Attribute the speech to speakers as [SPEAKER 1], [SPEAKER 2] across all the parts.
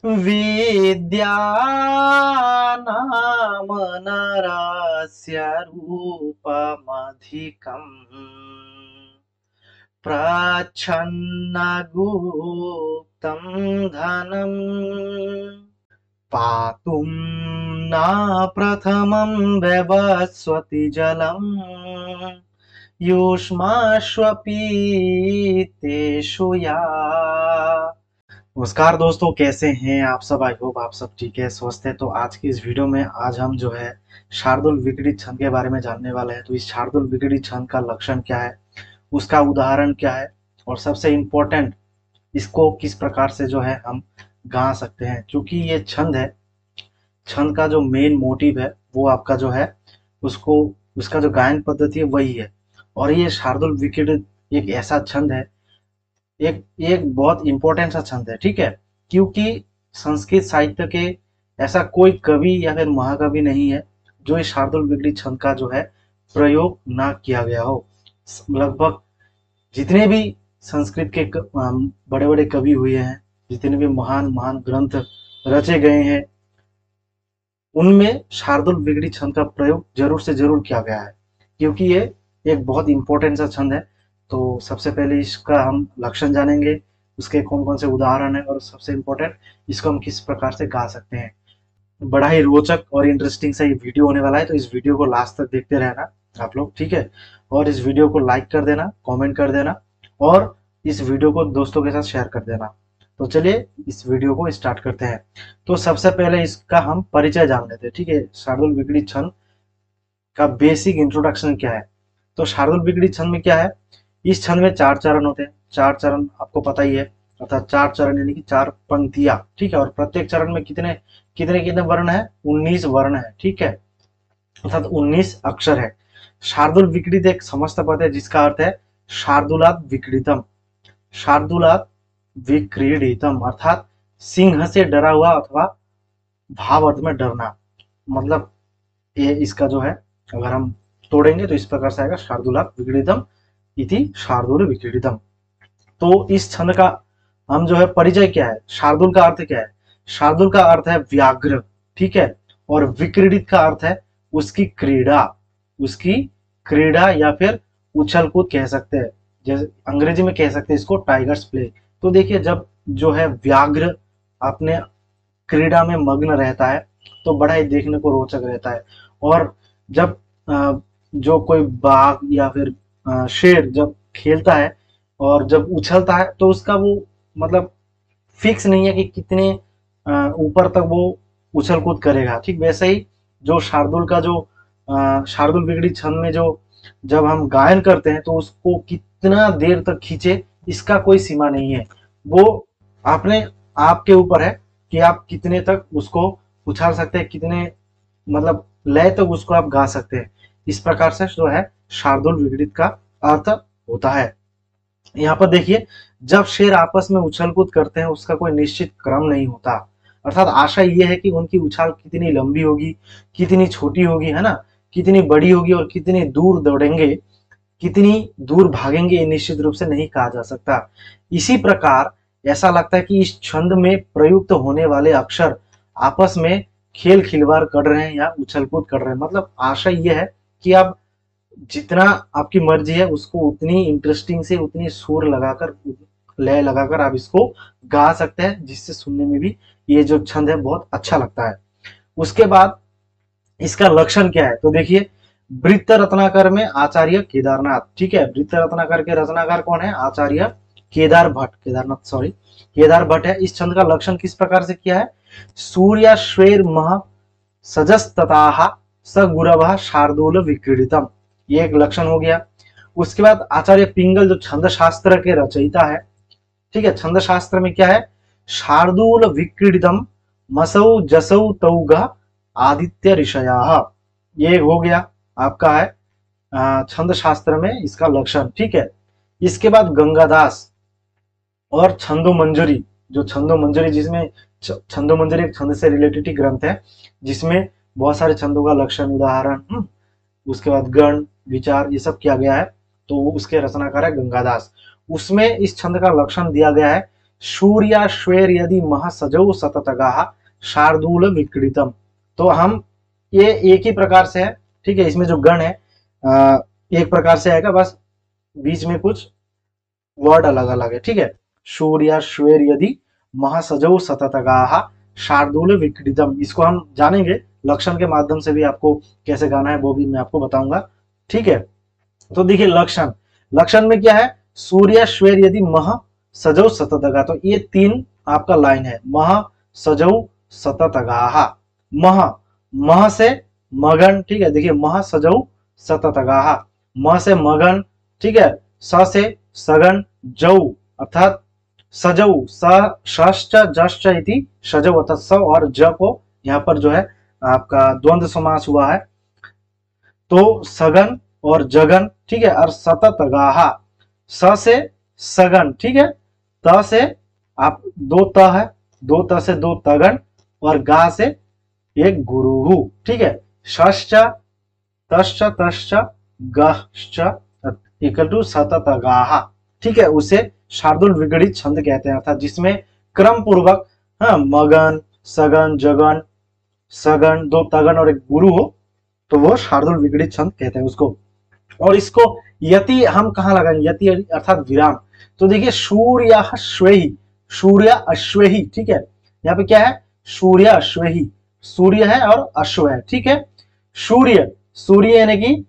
[SPEAKER 1] विद्या नाम नरस्य रूपमधिकम् प्रच्छन्नगुप्तं धनम् पातुं न प्रथमं व्यवस्वति जलम् युष्माश्वपीतेषु या। नमस्कार दोस्तों, कैसे हैं आप सब। आई होप आप सब ठीक है, स्वस्थ है। तो आज की इस वीडियो में आज हम जो है शार्दुल विक्रीडित छंद के बारे में जानने वाले हैं। तो इस शार्दुल विक्रीडित छंद का लक्षण क्या है, उसका उदाहरण क्या है, और सबसे इम्पोर्टेंट इसको किस प्रकार से जो है हम गा सकते हैं। क्योंकि ये छंद है, छंद का जो मेन मोटिव है वो आपका जो है उसको उसका जो गायन पद्धति है वही है। और ये शार्दुल विक्रीडित एक ऐसा छंद है, एक एक बहुत इंपॉर्टेंट सा छंद है, ठीक है। क्योंकि संस्कृत साहित्य के ऐसा कोई कवि या फिर महाकवि नहीं है जो इस शार्दुल विक्रीडित छंद का जो है प्रयोग ना किया गया हो। लगभग जितने भी संस्कृत के बड़े बड़े कवि हुए हैं, जितने भी महान महान ग्रंथ रचे गए हैं, उनमें शार्दुल विक्रीडित छंद का प्रयोग जरूर से जरूर किया गया है। क्योंकि ये एक बहुत इंपॉर्टेंट सा छंद है। तो सबसे पहले इसका हम लक्षण जानेंगे, उसके कौन कौन से उदाहरण है, और सबसे इम्पोर्टेंट इसको हम किस प्रकार से गा सकते हैं। बड़ा ही रोचक और इंटरेस्टिंग सा ये वीडियो होने वाला है। तो इस वीडियो को लास्ट तक देखते रहना आप लोग, ठीक है। और इस वीडियो को लाइक कर देना, कमेंट कर देना, और इस वीडियो को दोस्तों के साथ शेयर कर देना। तो चलिए इस वीडियो को स्टार्ट करते हैं। तो सबसे पहले इसका हम परिचय जान लेते हैं, ठीक है। शार्दुल विक्रीडित छंद का बेसिक इंट्रोडक्शन क्या है। तो शार्दुल विक्रीडित छंद में क्या है, इस छंद में 4 चरण होते हैं। 4 चरण आपको पता ही है, अर्थात 4 चरण यानी कि 4 पंक्तियां, ठीक है। और प्रत्येक चरण में कितने कितने कितने वर्ण है, 19 वर्ण है, ठीक है। अर्थात 19 अक्षर है। शार्दुल विक्रीडित एक समस्त पद है जिसका अर्थ है शार्दुलात विक्रीडितम। शार्दुलात विक्रीडितम अर्थात सिंह से डरा हुआ, अथवा भाव अर्थ में डरना। मतलब ये इसका जो है, अगर हम तोड़ेंगे तो इस प्रकार से आएगा, शार्दुलात विक्रीडितम इति शार्दुल विक्रीडितम। तो इस छंद का हम जो है परिचय क्या है, शार्दुल का अर्थ क्या है। शार्दुल का अर्थ है व्याघ्र, ठीक है। और विक्रीडित का अर्थ है उसकी क्रीड़ा, उसकी क्रीड़ा या फिर उछल कूद कह सकते हैं। जैसे अंग्रेजी में कह सकते हैं इसको टाइगर्स प्ले। तो देखिए, जब जो है व्याघ्र अपने क्रीड़ा में मग्न रहता है तो बड़ा ही देखने को रोचक रहता है। और जब जो कोई बाघ या फिर शेर जब खेलता है और जब उछलता है तो उसका वो मतलब फिक्स नहीं है कि कितने ऊपर तक वो उछल कूद करेगा। ठीक वैसे ही जो शार्दुल का जो शार्दुल विक्रीडित छंद में जो जब हम गायन करते हैं तो उसको कितना देर तक खींचे इसका कोई सीमा नहीं है। वो अपने आपके ऊपर है कि आप कितने तक उसको उछाल सकते हैं, कितने मतलब लय तक उसको आप गा सकते हैं। इस प्रकार से जो है शार्दुल विक्रीडित का अर्थ होता है। यहाँ पर देखिए, जब शेर आपस में उछल कूद करते हैं उसका कोई निश्चित क्रम नहीं होता। अर्थात आशा ये है कि उनकी उछाल कितनी लंबी होगी, कितनी छोटी होगी, है ना, कितनी बड़ी होगी और कितनी दूर दौड़ेंगे, कितनी दूर भागेंगे, ये निश्चित रूप से नहीं कहा जा सकता। इसी प्रकार ऐसा लगता है कि इस छंद में प्रयुक्त होने वाले अक्षर आपस में खेल खिलवाड़ कर रहे हैं या उछल कूद कर रहे हैं। मतलब आशा यह है कि आप जितना आपकी मर्जी है उसको उतनी इंटरेस्टिंग से, उतनी सुर लगाकर, लय लगाकर आप इसको गा सकते हैं, जिससे सुनने में भी ये जो छंद है बहुत अच्छा लगता है। उसके बाद इसका लक्षण क्या है, तो देखिए, वृत्त रत्नाकर में आचार्य केदारनाथ, ठीक है। वृत्त रत्नाकर के रचनाकार कौन है, आचार्य केदार भट्ट, केदारनाथ सॉरी, केदार भट्ट है। इस छंद का लक्षण किस प्रकार से किया है, सूर्य श्वेर मह सजस्तताः स गुरवः शार्दूल विक्रीडितम, ये एक लक्षण हो गया। उसके बाद आचार्य पिंगल जो छंद शास्त्र के रचयिता है, ठीक है, छंद शास्त्र में क्या है, शार्दूल विक्रीडितम मसौ जसौ तौग आदित्य ऋषयाः, ये हो गया आपका है छंद शास्त्र में इसका लक्षण, ठीक है। इसके बाद गंगादास और छंदो मंजरी, जो छंदो मंजरी जिसमें छंदो मंजरी एक छंद से रिलेटेड ग्रंथ है जिसमें बहुत सारे छंदों का लक्षण, उदाहरण, उसके बाद गण विचार ये सब किया गया है। तो उसके रचनाकार है गंगादास। उसमें इस छंद का लक्षण दिया गया है सूर्याश्वेर यदि महसजौ सततगाः शार्दूल विक्रीडितम। तो हम ये एक ही प्रकार से है, ठीक है, इसमें जो गण है एक प्रकार से आएगा, बस बीच में कुछ वर्ड अलग अलग है, ठीक है। सूर्याश्वेर यदि महसजौ सततगाः शार्दूल विक्रीडितम, इसको हम जानेंगे लक्षण के माध्यम से भी, आपको कैसे गाना है वो भी मैं आपको बताऊंगा, ठीक है। तो देखिए लक्षण, लक्षण में क्या है, सूर्य श्वेर यदि मह सजौ सततगा, तो ये तीन आपका लाइन है, मह सजौ सततगाः, मह, मह से मगन, ठीक है, देखिए मह सजौ सततगाः, म से मगन, ठीक है, स से सगन, जौ अर्थात सजौ, षश्च जश्च इति सजौ, अर्थात स और ज को यहाँ पर जो है आपका द्वंद्व समास हुआ है, तो सगन और जगन, ठीक है, और सततगाः, स से सगन, ठीक है, त से आप दो त है, दो त से दो तगन, और गा से एक गुरुहु, ठीक है, षश्च तश्च तश्च गश्च इक्वल टू सततगाः, ठीक है, उसे शार्दूल विगड़ित छंद कहते हैं, अर्थात जिसमें क्रम पूर्वक मगन सगन जगन सगन दो तगन और एक गुरु हो, तो वो शार्दूल विगड़ित छंद कहते हैं उसको। और इसको यति हम कहाँ लगाएंगे, यति अर्थात विराम। तो देखिए सूर्याश्वेहि, सूर्य अश्वेहि, ठीक है, यहाँ पे क्या है, सूर्य अश्वेहि, सूर्य है और अश्व है, ठीक है। सूर्य, सूर्य यानी कि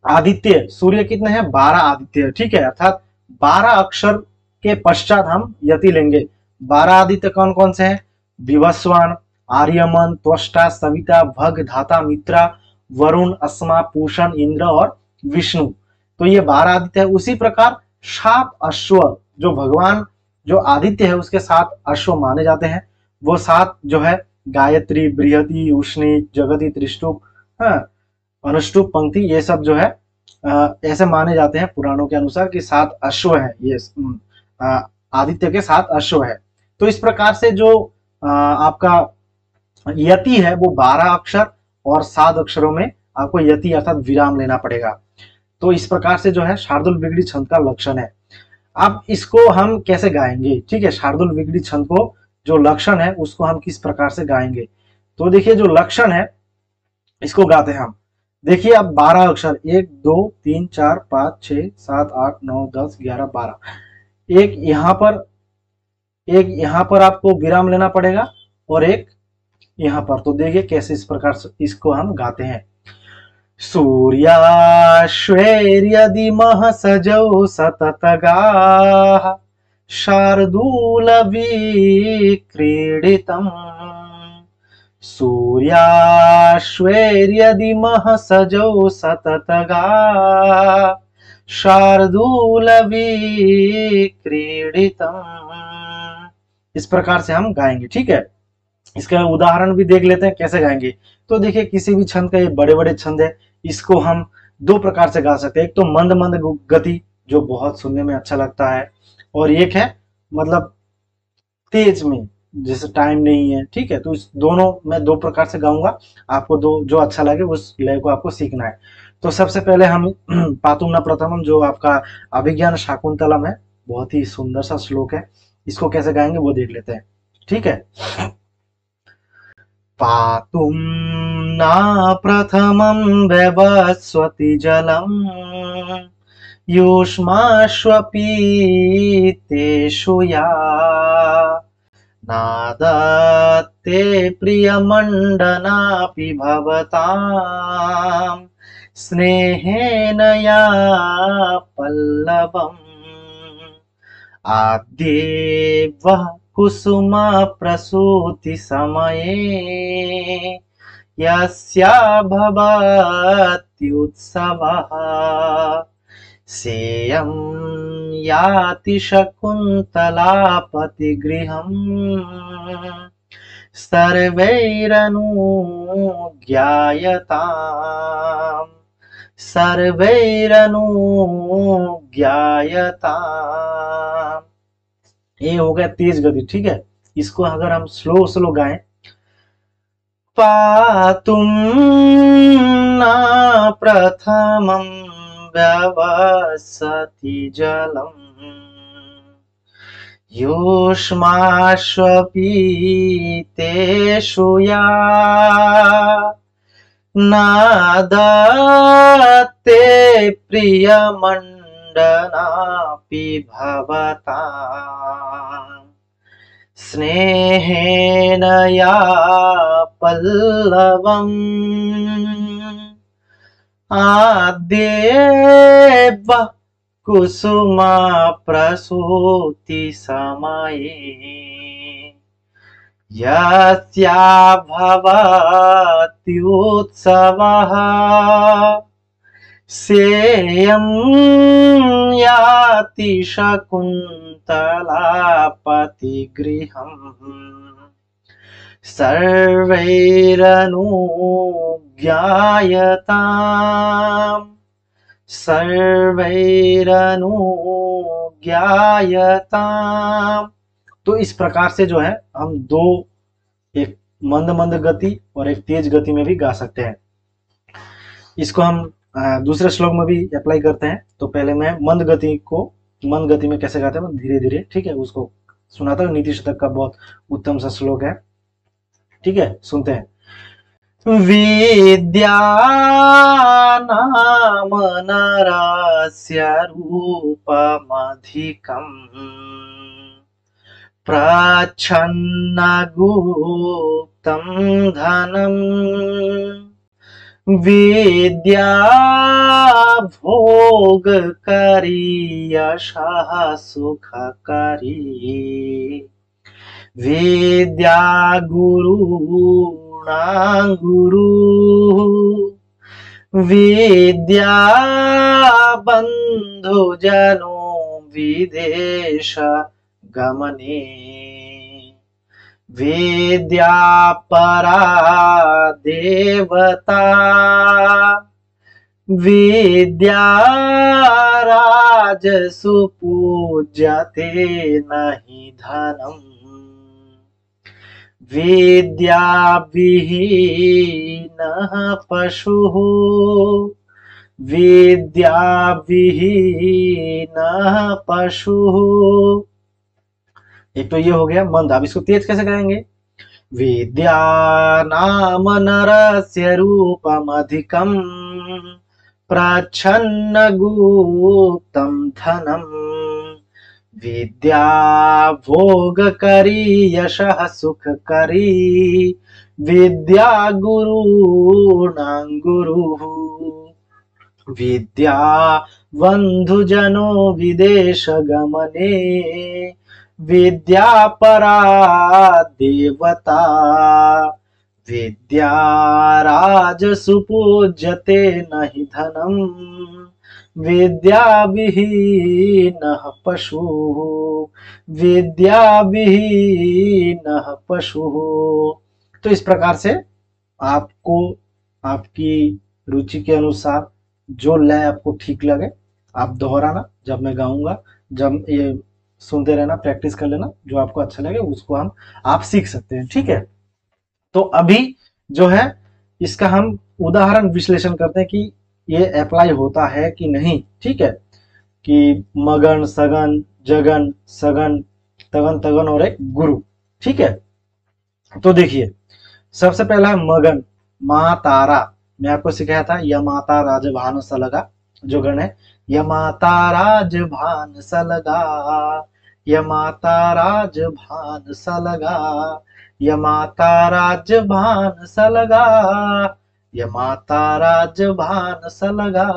[SPEAKER 1] आदित्य, सूर्य कितने हैं, 12 आदित्य, ठीक है, अर्थात 12 अक्षर के पश्चात हम यति लेंगे। 12 आदित्य कौन कौन से हैं, विवस्वान, आर्यमन, त्वष्टा, सविता, भग, धाता, मित्रा, वरुण, अस्मा, पूषण, इंद्र और विष्णु। तो ये 12 आदित्य है। उसी प्रकार 7 अश्व, जो भगवान जो आदित्य है उसके 7 अश्व माने जाते हैं, वो 7 जो है गायत्री, बृहति, उष्णी, जगति, त्रिष्टुप, अनुष्टुप, पंक्ति, ये सब जो है ऐसे माने जाते हैं पुराणों के अनुसार कि 7 अश्व है, ये आदित्य के 7 अश्व है। तो इस प्रकार से जो आपका यति है वो 12 अक्षर और 7 अक्षरों में आपको यति अर्थात विराम लेना पड़ेगा। तो इस प्रकार से जो है शार्दूल विगड़ित छंद का लक्षण है। अब इसको हम कैसे गाएंगे, ठीक है, शार्दूल विगड़ित छंद को जो लक्षण है उसको हम किस प्रकार से गाएंगे। तो देखिए जो लक्षण है इसको गाते हैं हम। देखिए अब 12 अक्षर, 1 2 3 4 5 6 7 8 9 10 11 12, एक यहाँ पर आपको विराम लेना पड़ेगा और एक यहाँ पर। तो देखिए कैसे इस प्रकार से इसको हम गाते हैं। सूर्याश्वेर्यदि महसजौ सततगाः शार्दूल विक्रीडितम्। सूर्याश्वेर्यदि महसजौ सततगाः शार्दूल विक्रीडितम्। इस प्रकार से हम गाएंगे, ठीक है। इसका उदाहरण भी देख लेते हैं कैसे गाएंगे। तो देखिए किसी भी छंद का ये बड़े बड़े छंद है, इसको हम 2 प्रकार से गा सकते हैं। एक तो मंद मंद गति जो बहुत सुनने में अच्छा लगता है, और एक है मतलब तेज में जैसे टाइम नहीं है, ठीक है। तो इस दोनों मैं 2 प्रकार से गाऊंगा, आपको जो अच्छा लगे उस लय को आपको सीखना है। तो सबसे पहले हम पातुम न प्रथमम जो आपका अभिज्ञान शाकुंतलम है, बहुत ही सुंदर सा श्लोक है, इसको कैसे गाएंगे वो देख लेते हैं, ठीक है। पातुं न प्रथमं व्यवस्वति जलम् युष्माश्वपीतेषु या नादत्ते प्रियमण्डनापि भवतां स्नेहेन या पल्लवम् आद्येवः कुसुम प्रसूति समये यस्या भवत्युत्सवः सेयं याति शकुन्तलापतिगृहम् सर्वैरनुज्ञायताम् सर्वैरनुज्ञायताम्। ये हो गया तेज गति, ठीक है। इसको अगर हम स्लो स्लो गाएं, पातुम न प्रथमं व्यवसति जलम् युष्माश्वपीतेषु या नादते प्रियमण्डनापि भवता स्नेहेन या पल्लवम् आद्येव कुसुमा प्रसूति समये यस्या भवत्युत्सवः सेयं याति शकुन्तलापतिगृहम् सर्वैरनुज्ञायताम्। तो इस प्रकार से जो है हम दो, एक मंद मंद गति और एक तेज गति में भी गा सकते हैं। इसको हम दूसरे श्लोक में भी अप्लाई करते हैं। तो पहले मैं मंद गति में कैसे गाते हैं धीरे धीरे, ठीक है, उसको सुनाता हूँ। नीति शतक का बहुत उत्तम सा श्लोक है, ठीक है, सुनते हैं। विद्यानाम नरस्य रूपमधिकम् प्रच्छन्नगुप्तं धनम् विद्या भोगकरी यशः सुखकरी विद्या गुरुणां गुरुः विद्या बन्धुजनो विदेश गमने विद्या परा देवता विद्या राजसु पूज्यते नहि धनम् विद्या विहीनः पशुः विद्या विहीनः पशुः। एक तो ये हो गया मंद। अब इसको तेज कैसे करेंगे? विद्या नाम नरस्य रूपमधिकम् प्रच्छन्न गुप्तं धनम् विद्या भोगकरी यशः सुखकरी विद्या गुरुणां गुरुः विद्या बन्धुजनो विदेश गमने विद्या परा देवता विद्या राजसु पूज्यते नहि धनम् विद्या विहीनः पशुः विद्या विहीनः पशुः। तो इस प्रकार से आपको आपकी रुचि के अनुसार जो लय आपको ठीक लगे आप दोहराना। जब मैं गाऊंगा, जब ये सुनते रहना, प्रैक्टिस कर लेना, जो आपको अच्छा लगे उसको आप सीख सकते हैं, ठीक है। तो अभी जो है इसका हम उदाहरण विश्लेषण करते हैं कि ये अप्लाई होता है कि नहीं, ठीक है। कि मगन, सगन, जगन, सगन, तगन, तगन और एक गुरु, ठीक है। तो देखिए सबसे पहला है मगन, माँ तारा। मैं आपको सिखाया था यमाता राजभान सलगा, जो गण है यमाता राजभान सलगा यमाता राजभान सलगा यमाता राजभान सलगा यमाता राजभान सलगा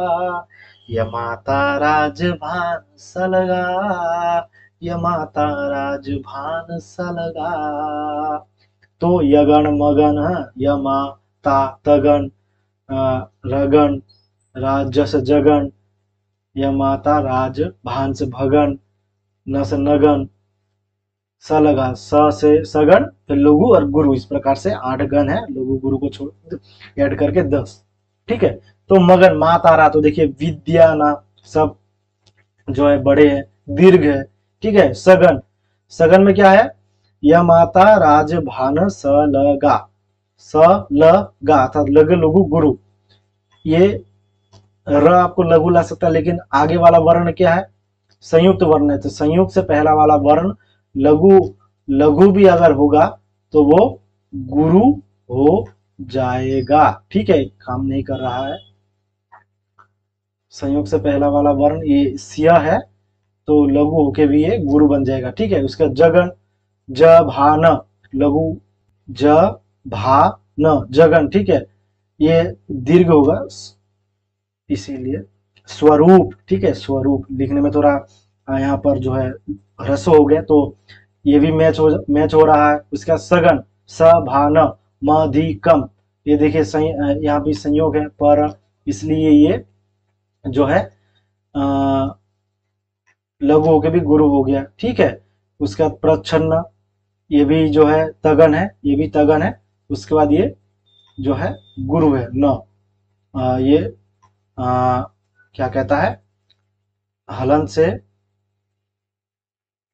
[SPEAKER 1] यमाता राजभान सलगा यमाता राजभान सलगा। तो यगण मगन यमाता तगन रगन राजस जगन यमाता राज भांस भगन नस नगन सलगा स से सगन फिर लघु और गुरु। इस प्रकार से 8 गण है, लघु गुरु को छोड़ ऐड करके 10, ठीक है। तो मगन माँ तारा, तो देखिए विद्या ना सब जो है बड़े है, दीर्घ है, ठीक है। सगन, सगन में क्या है यमाता राजभान सलगा सलगा अर्थात लघु लघु गुरु। ये र आपको लघु ला सकता है, लेकिन आगे वाला वर्ण क्या है संयुक्त वर्ण है, तो संयुक्त से पहला वाला वर्ण लघु लघु भी अगर होगा तो वो गुरु हो जाएगा। ठीक है, काम नहीं कर रहा है। संयोग से पहला वाला वर्ण ये सिया है, तो लघु होके भी ये गुरु बन जाएगा। ठीक है, उसका जगन, ज भा न, लघु ज भा न, जगन। ठीक है, ये दीर्घ होगा इसीलिए। स्वरूप, ठीक है, स्वरूप लिखने में थोड़ा यहाँ पर जो है ह्रस्व हो गया, तो ये भी मैच हो रहा है। उसका सगन, स भा न, मधिकम, ये देखिए सही, यहाँ भी संयोग है, पर इसलिए ये जो है लघु होके भी गुरु हो गया। ठीक है, उसका प्रच्छन्न, ये भी जो है तगन है, ये भी तगन है। उसके बाद ये जो है गुरु है न, ये क्या कहता है, हलन से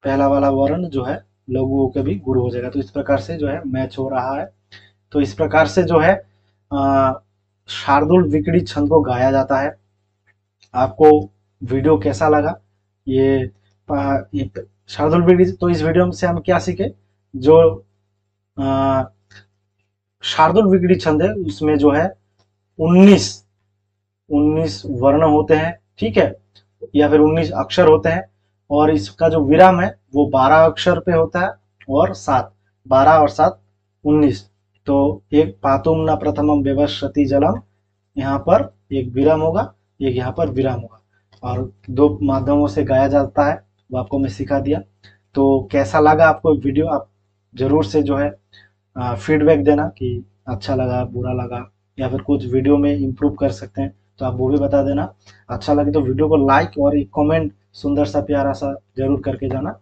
[SPEAKER 1] पहला वाला वर्ण जो है लघु होकर भी गुरु हो जाएगा। तो इस प्रकार से जो है मैच हो रहा है। तो इस प्रकार से जो है शार्दुल विक्री छंद को गाया जाता है। आपको वीडियो कैसा लगा ये शार्दुल विक्री, तो इस वीडियो से हम क्या सीखे, जो शार्दुल विक्री छंद है उसमें जो है 19 वर्ण होते हैं। ठीक है, या फिर 19 अक्षर होते हैं, और इसका जो विराम है वो 12 अक्षर पे होता है, और 7, 12 और 7 19। तो एक पातुम न प्रथमम व्यवस्यति जलम, यहाँ पर एक विराम होगा, एक यहाँ पर विराम होगा, और 2 माध्यमों से गाया जाता है, वो आपको मैं सिखा दिया। तो कैसा लगा आपको वीडियो, आप जरूर से जो है फीडबैक देना कि अच्छा लगा, बुरा लगा, या फिर कुछ वीडियो में इम्प्रूव कर सकते हैं तो आप वो भी बता देना। अच्छा लगे तो वीडियो को लाइक और एक कमेंट सुंदर सा प्यारा सा जरूर करके जाना,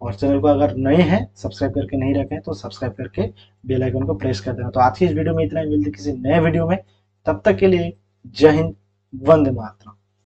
[SPEAKER 1] और चैनल को अगर नए हैं सब्सक्राइब करके नहीं रखे तो सब्सक्राइब करके बेल आइकन को प्रेस कर देना। तो आज की इस वीडियो में इतना ही, मिलते किसी नए वीडियो में, तब तक के लिए जय हिंद, वंदे मातरम।